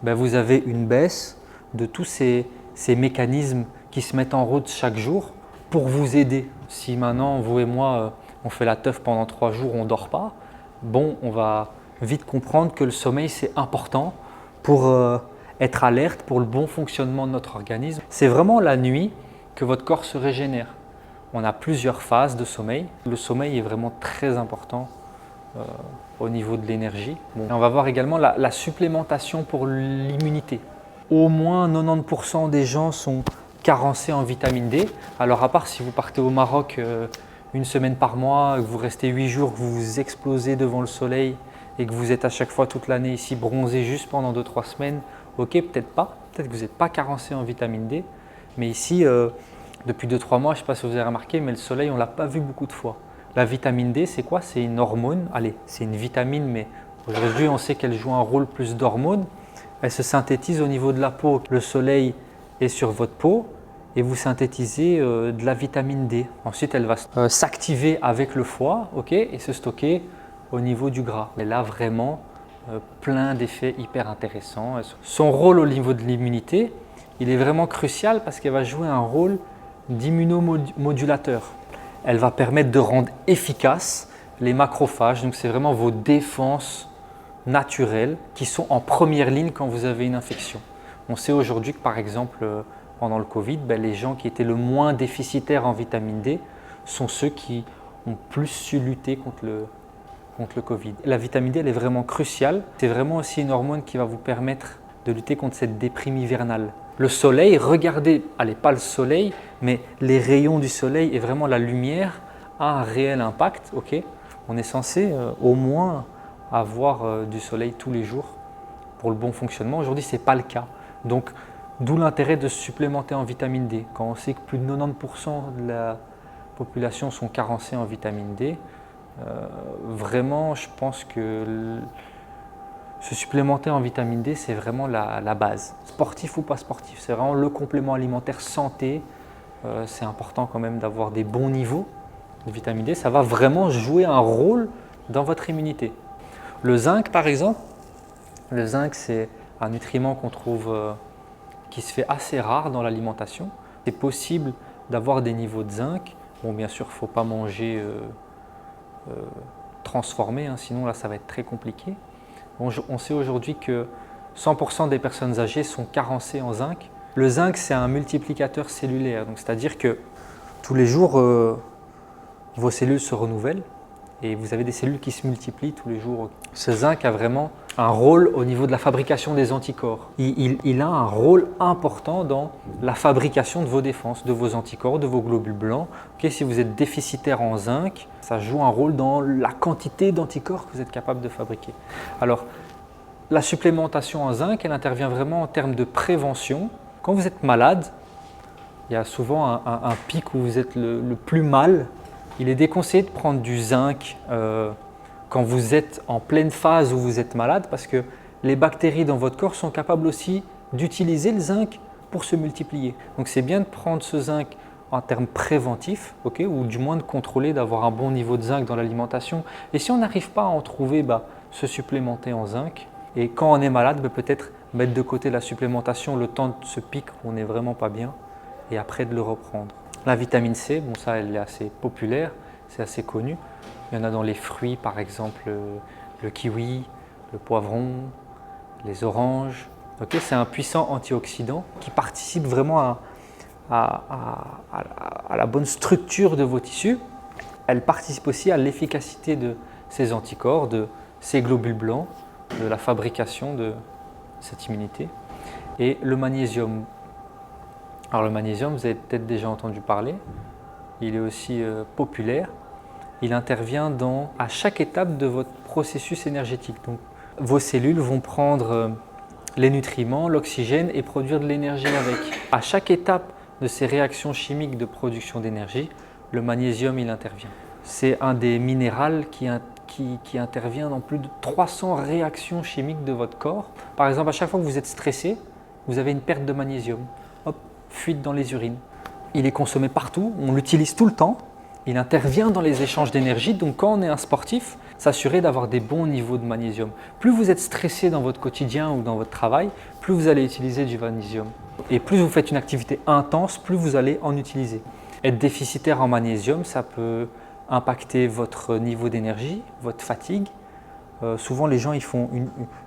vous avez une baisse de tous ces mécanismes qui se mettent en route chaque jour pour vous aider. Si maintenant vous et moi on fait la teuf pendant 3 jours, on ne dort pas, on va vite comprendre que le sommeil c'est important pour être alerte, pour le bon fonctionnement de notre organisme. C'est vraiment la nuit que votre corps se régénère. On a plusieurs phases de sommeil. Le sommeil est vraiment très important au niveau de l'énergie. On va voir également la supplémentation pour l'immunité. Au moins 90% des gens sont carencés en vitamine D. Alors à part si vous partez au Maroc une semaine par mois, que vous restez 8 jours, que vous vous explosez devant le soleil et que vous êtes à chaque fois toute l'année ici bronzé juste pendant 2-3 semaines, ok, peut-être pas. Peut-être que vous n'êtes pas carencé en vitamine D. Mais ici, depuis 2-3 mois, je ne sais pas si vous avez remarqué, mais le soleil, on ne l'a pas vu beaucoup de fois. La vitamine D, c'est quoi? C'est une hormone. Allez, c'est une vitamine, mais aujourd'hui, on sait qu'elle joue un rôle plus d'hormone. Elle se synthétise au niveau de la peau. Le soleil est sur votre peau et vous synthétisez de la vitamine D. Ensuite, elle va s'activer avec le foie, ok, et se stocker au niveau du gras. Et là, vraiment, plein d'effets hyper intéressants. Son rôle au niveau de l'immunité, il est vraiment crucial parce qu'elle va jouer un rôle d'immunomodulateur. Elle va permettre de rendre efficaces les macrophages. Donc, c'est vraiment vos défenses naturelles qui sont en première ligne quand vous avez une infection. On sait aujourd'hui que par exemple, pendant le Covid, les gens qui étaient le moins déficitaires en vitamine D sont ceux qui ont plus su lutter contre le Covid. La vitamine D, elle est vraiment cruciale. C'est vraiment aussi une hormone qui va vous permettre de lutter contre cette déprime hivernale. Le soleil, regardez, allez, pas le soleil, mais les rayons du soleil et vraiment la lumière a un réel impact. Ok, on est censé au moins avoir du soleil tous les jours pour le bon fonctionnement. Aujourd'hui, ce n'est pas le cas. Donc, d'où l'intérêt de se supplémenter en vitamine D. Quand on sait que plus de 90% de la population sont carencés en vitamine D, vraiment, je pense que se supplémenter en vitamine D, c'est vraiment la base. Sportif ou pas sportif, c'est vraiment le complément alimentaire santé. C'est important quand même d'avoir des bons niveaux de vitamine D. Ça va vraiment jouer un rôle dans votre immunité. Le zinc, par exemple, le zinc, c'est un nutriment qu'on trouve qui se fait assez rare dans l'alimentation. C'est possible d'avoir des niveaux de zinc. Bon, bien sûr, il ne faut pas manger transformé, hein, sinon là, ça va être très compliqué. On sait aujourd'hui que 100% des personnes âgées sont carencées en zinc. Le zinc, c'est un multiplicateur cellulaire, c'est-à-dire que tous les jours, vos cellules se renouvellent et vous avez des cellules qui se multiplient tous les jours. Ce zinc a vraiment un rôle au niveau de la fabrication des anticorps. Il a un rôle important dans la fabrication de vos défenses, de vos anticorps, de vos globules blancs. Okay, si vous êtes déficitaire en zinc, ça joue un rôle dans la quantité d'anticorps que vous êtes capable de fabriquer. Alors, la supplémentation en zinc, elle intervient vraiment en termes de prévention. Quand vous êtes malade, il y a souvent un pic où vous êtes le plus mal. Il est déconseillé de prendre du zinc quand vous êtes en pleine phase où vous êtes malade parce que les bactéries dans votre corps sont capables aussi d'utiliser le zinc pour se multiplier. Donc c'est bien de prendre ce zinc en termes préventifs, okay, ou du moins de contrôler, d'avoir un bon niveau de zinc dans l'alimentation. Et si on n'arrive pas à en trouver, se supplémenter en zinc. Et quand on est malade, peut-être mettre de côté la supplémentation le temps de ce pic où on n'est vraiment pas bien et après de le reprendre. La vitamine C, bon ça elle est assez populaire, c'est assez connu. Il y en a dans les fruits par exemple le kiwi, le poivron, les oranges. Okay, c'est un puissant antioxydant qui participe vraiment à la bonne structure de vos tissus. Elle participe aussi à l'efficacité de ces anticorps, de ces globules blancs, de la fabrication de cette immunité. Et le magnésium. Alors le magnésium, vous avez peut-être déjà entendu parler, il est aussi populaire. Il intervient à chaque étape de votre processus énergétique. Donc, vos cellules vont prendre les nutriments, l'oxygène et produire de l'énergie avec. À chaque étape de ces réactions chimiques de production d'énergie, le magnésium il intervient. C'est un des minéraux qui intervient dans plus de 300 réactions chimiques de votre corps. Par exemple, à chaque fois que vous êtes stressé, vous avez une perte de magnésium. Hop, fuite dans les urines. Il est consommé partout, on l'utilise tout le temps. Il intervient dans les échanges d'énergie. Donc quand on est un sportif, s'assurer d'avoir des bons niveaux de magnésium. Plus vous êtes stressé dans votre quotidien ou dans votre travail, plus vous allez utiliser du magnésium. Et plus vous faites une activité intense, plus vous allez en utiliser. Être déficitaire en magnésium, ça peut impacter votre niveau d'énergie, votre fatigue. Souvent les gens ils font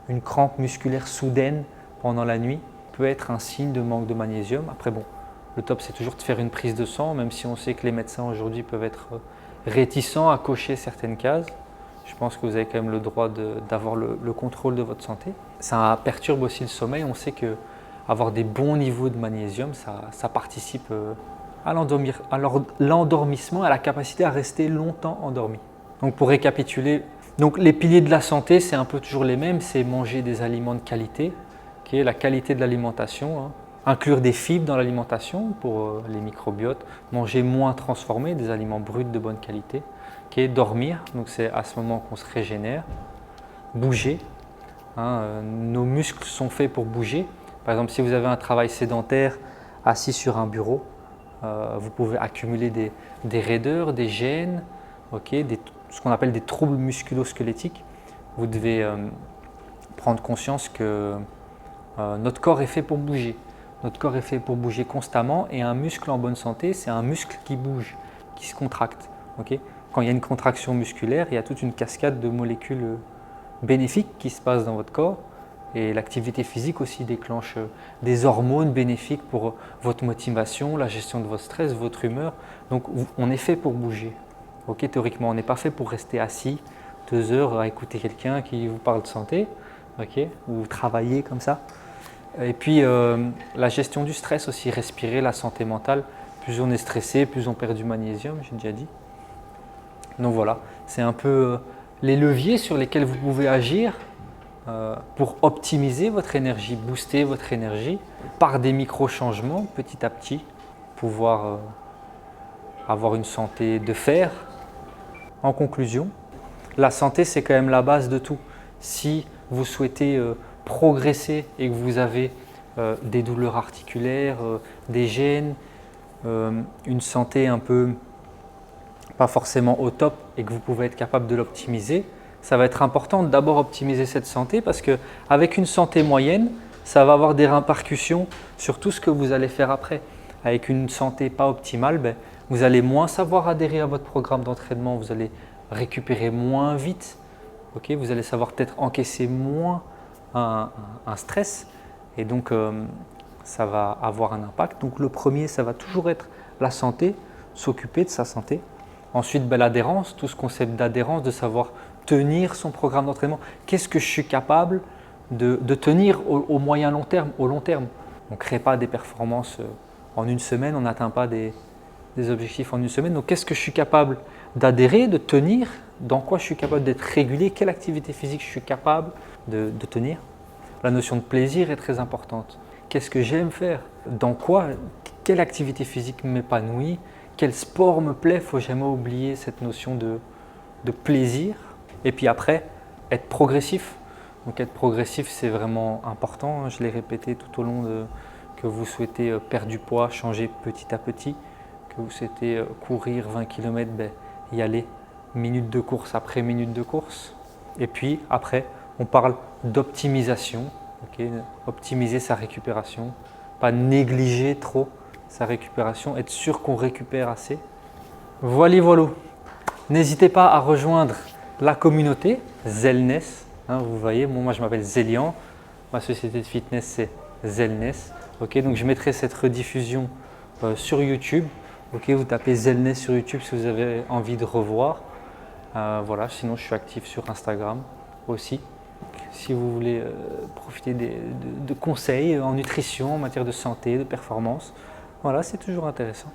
une crampe musculaire soudaine pendant la nuit. Ça peut être un signe de manque de magnésium. Après bon, le top c'est toujours de faire une prise de sang, même si on sait que les médecins aujourd'hui peuvent être réticents à cocher certaines cases. Je pense que vous avez quand même le droit d'avoir le contrôle de votre santé. Ça perturbe aussi le sommeil. On sait que avoir des bons niveaux de magnésium, ça participe à l'endormissement, à la capacité à rester longtemps endormi. Donc pour récapituler, les piliers de la santé, c'est un peu toujours les mêmes, c'est manger des aliments de qualité, qui est la qualité de l'alimentation, hein. Inclure des fibres dans l'alimentation pour les microbiotes, manger moins transformé, des aliments bruts de bonne qualité, qui est dormir, donc c'est à ce moment qu'on se régénère, bouger, hein, nos muscles sont faits pour bouger. Par exemple, si vous avez un travail sédentaire assis sur un bureau, vous pouvez accumuler des raideurs, des gênes, okay, ce qu'on appelle des troubles musculo-squelettiques. Vous devez prendre conscience que notre corps est fait pour bouger. Notre corps est fait pour bouger constamment et un muscle en bonne santé, c'est un muscle qui bouge, qui se contracte. Okay, quand il y a une contraction musculaire, il y a toute une cascade de molécules bénéfiques qui se passent dans votre corps. Et l'activité physique aussi déclenche des hormones bénéfiques pour votre motivation, la gestion de votre stress, votre humeur. Donc on est fait pour bouger. Okay, théoriquement, on n'est pas fait pour rester assis 2 heures à écouter quelqu'un qui vous parle de santé, okay, ou travailler comme ça. Et puis la gestion du stress aussi, respirer, la santé mentale. Plus on est stressé, plus on perd du magnésium, j'ai déjà dit. Donc voilà, c'est un peu les leviers sur lesquels vous pouvez agir pour optimiser votre énergie, booster votre énergie par des micro-changements petit à petit, pouvoir avoir une santé de fer. En conclusion, la santé c'est quand même la base de tout. Si vous souhaitez progresser et que vous avez des douleurs articulaires, des gènes, une santé un peu pas forcément au top et que vous pouvez être capable de l'optimiser, ça va être important de d'abord optimiser cette santé parce qu'avec une santé moyenne, ça va avoir des répercussions sur tout ce que vous allez faire après. Avec une santé pas optimale, vous allez moins savoir adhérer à votre programme d'entraînement, vous allez récupérer moins vite, okay, vous allez savoir peut-être encaisser moins un stress et donc ça va avoir un impact. Donc le premier, ça va toujours être la santé, s'occuper de sa santé. Ensuite, l'adhérence, tout ce concept d'adhérence, de savoir tenir son programme d'entraînement. Qu'est-ce que je suis capable de tenir au moyen long terme, au long terme. On ne crée pas des performances en une semaine, on n'atteint pas des objectifs en une semaine. Donc qu'est-ce que je suis capable d'adhérer, de tenir, dans quoi je suis capable d'être régulier, quelle activité physique je suis capable de tenir. La notion de plaisir est très importante. Qu'est-ce que j'aime faire? Dans quoi? Quelle activité physique m'épanouit? Quel sport me plaît? Il ne faut jamais oublier cette notion de plaisir. Et puis après, être progressif. Donc être progressif, c'est vraiment important. Je l'ai répété tout au long que vous souhaitez perdre du poids, changer petit à petit, que vous souhaitez courir 20 km, y aller minute de course après minute de course. Et puis après, on parle d'optimisation. Okay, optimiser sa récupération, pas négliger trop sa récupération, être sûr qu'on récupère assez. Voilà. N'hésitez pas à rejoindre la communauté Zellness. Vous voyez, moi je m'appelle Zélian, ma société de fitness c'est Zellness. Okay, donc je mettrai cette rediffusion sur YouTube. Okay, vous tapez Zellness sur YouTube si vous avez envie de revoir. Voilà, sinon je suis actif sur Instagram aussi. Si vous voulez profiter de conseils en nutrition, en matière de santé, de performance, voilà, c'est toujours intéressant.